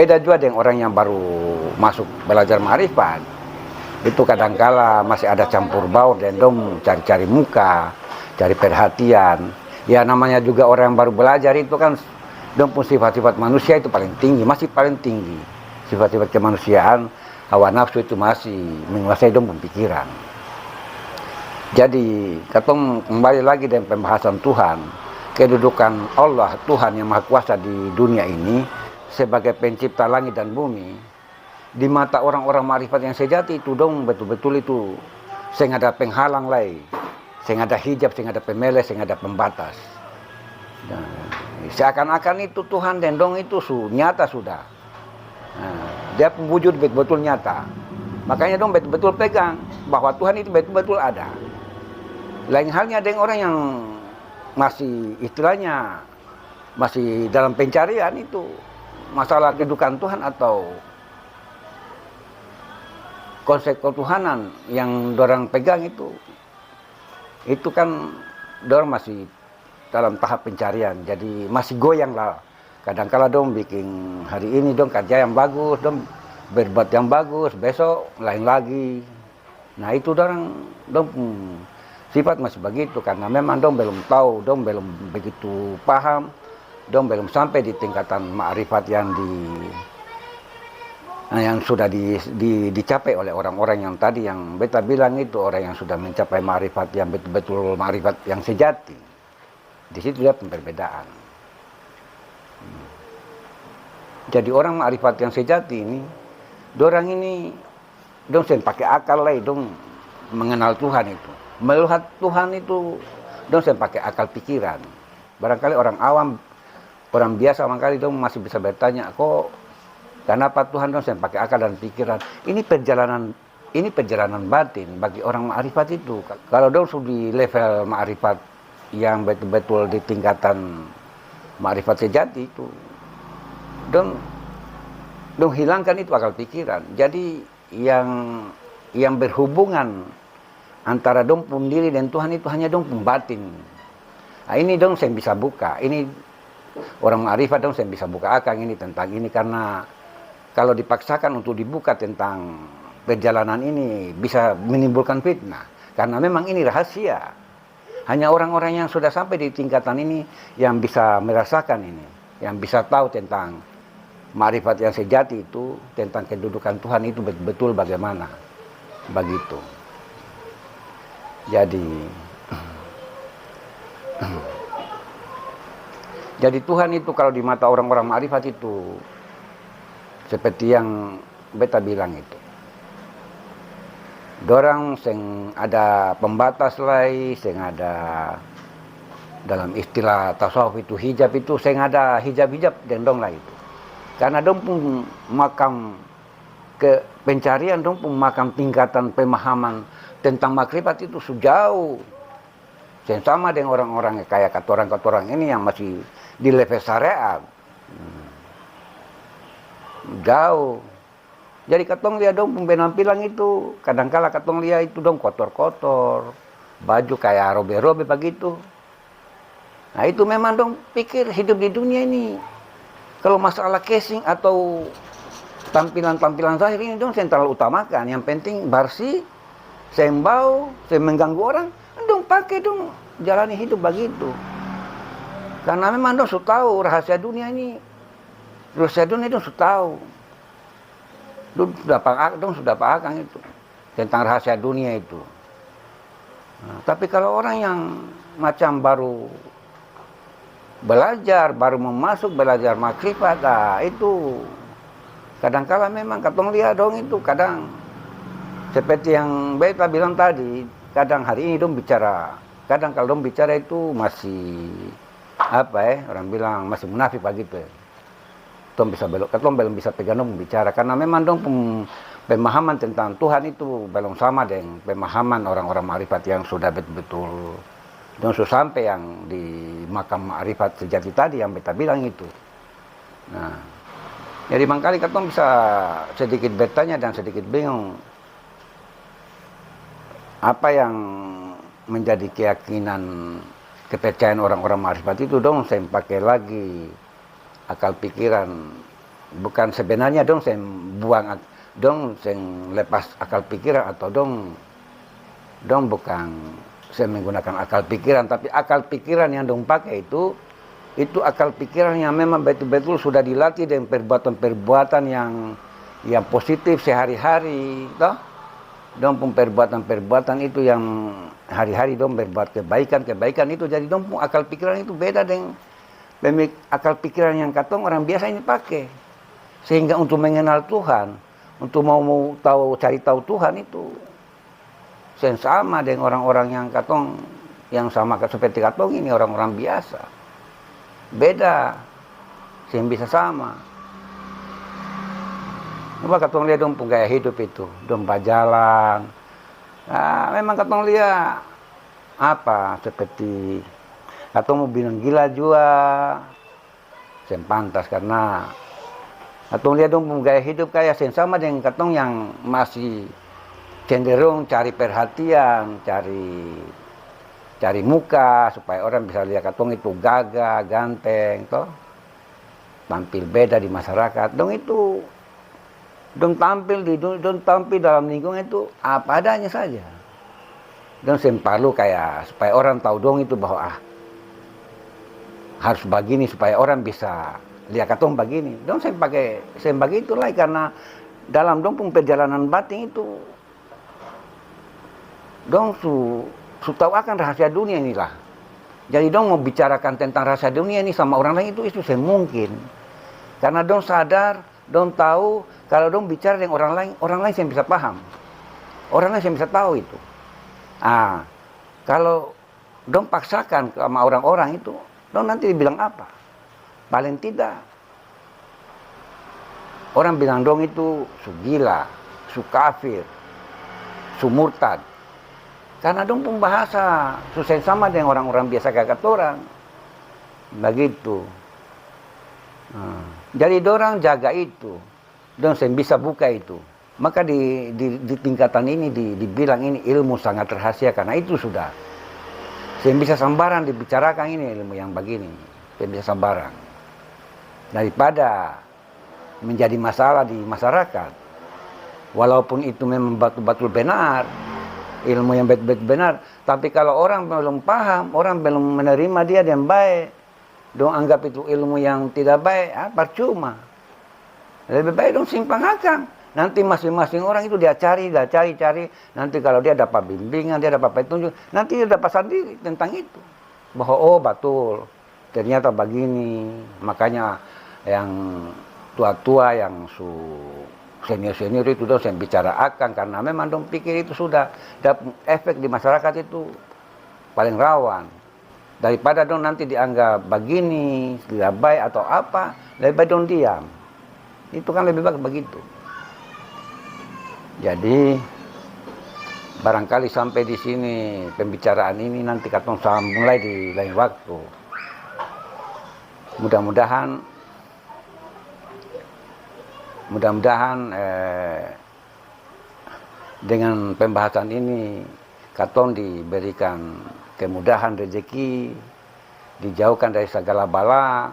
Beda juga dengan orang yang baru masuk belajar ma'rifat. Itu kadangkala masih ada campur baur dan dong cari-cari muka, cari perhatian. Ya namanya juga orang yang baru belajar itu kan dong pun sifat-sifat manusia itu paling tinggi, masih paling tinggi. Sifat-sifat kemanusiaan, hawa nafsu itu masih menguasai dong pikiran. Jadi, katong kembali lagi dengan pembahasan Tuhan, kedudukan Allah, Tuhan yang Maha Kuasa di dunia ini sebagai pencipta langit dan bumi. Di mata orang-orang ma'rifat yang sejati itu dong betul-betul itu sehingga ada penghalang lain, sehingga ada hijab, sehingga ada pemeleh, sehingga ada pembatas. Nah, seakan-akan itu Tuhan dan dong itu nyata sudah. Nah, dia wujud betul-betul nyata. Makanya dong betul-betul pegang bahwa Tuhan itu betul-betul ada. Lain halnya dengan orang yang masih istilahnya masih dalam pencarian itu masalah kedudukan Tuhan atau konsep ketuhanan yang dorang pegang itu kan dorang masih dalam tahap pencarian, jadi masih goyang lah. Kadang-kala dong bikin hari ini dong kerja yang bagus, dong berbuat yang bagus, besok lain lagi. Nah itu dong sifat masih begitu karena memang dong belum tahu, dong belum begitu paham, dong belum sampai di tingkatan ma'rifat yang sudah dicapai oleh orang-orang yang tadi yang beta bilang itu, orang yang sudah mencapai ma'rifat yang betul-betul ma'rifat yang sejati. Di situ dia perbedaan. Jadi orang ma'rifat yang sejati ini, dorang ini dong sen pakai akal lah, dong mengenal Tuhan itu. Melihat Tuhan itu dong sen pakai akal pikiran. Barangkali orang awam, orang biasa barangkali dong masih bisa bertanya, kok kenapa Tuhan dong sen pakai akal dan pikiran? Ini perjalanan batin bagi orang ma'rifat itu. Kalau dong sudah di level ma'rifat yang betul-betul di tingkatan ma'rifat sejati itu, dong hilangkan itu akal pikiran. Jadi yang berhubungan antara dong pun diri dan Tuhan itu hanya dong pun batin. Nah, ini dong saya bisa buka. Ini orang ma'rifat dong saya bisa buka akal ini tentang ini, karena kalau dipaksakan untuk dibuka tentang perjalanan ini bisa menimbulkan fitnah. Karena memang ini rahasia. Hanya orang-orang yang sudah sampai di tingkatan ini yang bisa merasakan ini, yang bisa tahu tentang ma'rifat yang sejati itu, tentang kedudukan Tuhan itu betul-betul bagaimana. Begitu. Jadi Tuhan itu kalau di mata orang-orang ma'rifat itu seperti yang beta bilang itu. Dorang sing ada pembatas lai, sing ada dalam istilah tasawuf itu hijab itu, sing ada hijab-hijab dendong lah itu. Karena dong pun makam ke pencarian, dong pun makam tingkatan pemahaman tentang makrifat itu sejauh. Yang sama dengan orang-orang kayak katorang-katorang ini yang masih di level syariat. Jauh. Jadi katong lihat dong penampilan itu, kadangkala katong lihat itu dong kotor-kotor, baju kayak robe-robe begitu. Nah itu memang dong pikir hidup di dunia ini, kalau masalah casing atau tampilan-tampilan zahir ini dong sentral utamakan. Yang penting bersih, sembau, mengganggu orang, dong pakai dong jalani hidup begitu. Karena memang dong sudah tahu rahasia dunia ini, rahasia dunia dong sudah tahu. Dong sudah paham itu tentang rahasia dunia itu. Nah, tapi kalau orang yang macam baru belajar, baru memasuk belajar makrifat, itu kadang-kala memang katong lihat dong itu kadang seperti yang beta bilang tadi, kadang hari ini dong bicara, kadang kalau dong bicara itu masih orang bilang masih munafik begitu. Katong belum bisa pegang dong bicara, karena memang dong pemahaman tentang Tuhan itu belum sama dengan pemahaman orang-orang ma'rifat yang sudah betul-betul dong sudah sampai yang di makam ma'rifat sejati tadi yang beta bilang itu. Nah, jadi mangkali katong bisa sedikit bertanya dan sedikit bingung apa yang menjadi keyakinan kepercayaan orang-orang ma'rifat itu dong saya pakai lagi akal pikiran bukan sebenarnya dong saya buang, dong saya lepas akal pikiran, atau dong bukan saya menggunakan akal pikiran, tapi akal pikiran yang dong pakai itu akal pikiran yang memang betul-betul sudah dilatih dengan perbuatan-perbuatan yang positif sehari-hari, toh. Dong pun perbuatan-perbuatan itu yang hari-hari dong berbuat kebaikan itu, jadi dong pun akal pikiran itu beda dengan akal pikiran yang katong orang biasa ini pakai. Sehingga untuk mengenal Tuhan, untuk mau tahu, cari tahu Tuhan itu sama dengan orang-orang yang katong, yang sama seperti katong ini, orang-orang biasa. Beda, sehingga bisa sama. Coba katong lihat dong gaya hidup itu, dong berjalan. Nah, memang katong lihat apa seperti katong mau bilang gila juga, pantas, karena katong lihat dong gaya hidup kayak sama dengan katong yang masih cenderung cari perhatian, cari muka supaya orang bisa lihat katong itu gagah, ganteng, toh, tampil beda di masyarakat. Dong tampil dalam lingkungan itu apa adanya saja. Dong sempalu kayak supaya orang tahu dong itu bahwa harus begini supaya orang bisa lihat katong begini. Dong saya bagi itulah, karena dalam dong pun perjalanan batin itu dong su tahu akan rahasia dunia inilah. Jadi dong mau bicarakan tentang rahasia dunia ini sama orang lain itu semungkin. Karena dong sadar, dong tahu kalau dong bicara dengan orang lain yang bisa paham. Orang lain yang bisa tahu itu. Kalau dong paksakan sama orang-orang itu, dong nanti dibilang apa? Paling tidak orang bilang dong itu su gila, su kafir, su murtad. Karena dong pun bahasa susah sama dengan orang-orang biasa kayak orang. Begitu. Jadi dorang jaga itu. Dong saya bisa buka itu. Maka di tingkatan ini dibilang ini ilmu sangat rahasia, karena itu sudah. Saya bisa sambaran dibicarakan ini ilmu yang begini. Saya bisa sambaran. Daripada menjadi masalah di masyarakat. Walaupun itu memang betul-betul benar. Ilmu yang betul-betul benar. Tapi kalau orang belum paham, orang belum menerima dia yang baik, dong anggap itu ilmu yang tidak baik, percuma. Lebih baik dong simpang akan. Nanti masing-masing orang itu dia cari. Nanti kalau dia dapat bimbingan, dia dapat petunjuk, nanti dia dapat sendiri tentang itu. Bahwa oh betul, ternyata begini. Makanya yang tua-tua, yang senior-senior itu dong saya bicara akan, karena memang dong pikir itu sudah dapat efek di masyarakat itu paling rawan. Daripada dong nanti dianggap begini, tidak baik atau apa, lebih baik dong diam. Itu kan lebih baik begitu. Jadi barangkali sampai di sini pembicaraan ini, nanti katong mulai di lain waktu. Mudah-mudahan dengan pembahasan ini katong diberikan kemudahan rezeki, dijauhkan dari segala bala,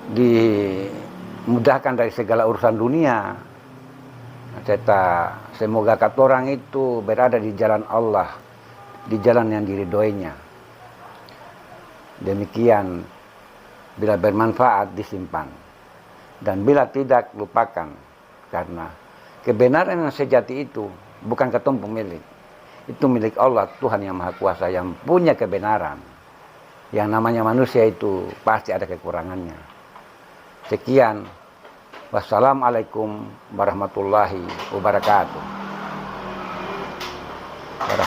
dimudahkan dari segala urusan dunia. Serta semoga katorang itu berada di jalan Allah, di jalan yang diridhoinya. Demikian, bila bermanfaat disimpan, dan bila tidak lupakan, karena kebenaran yang sejati itu bukan katong pemilik, itu milik Allah, Tuhan yang Maha Kuasa, yang punya kebenaran. Yang namanya manusia itu pasti ada kekurangannya. Sekian, wassalamualaikum warahmatullahi wabarakatuh.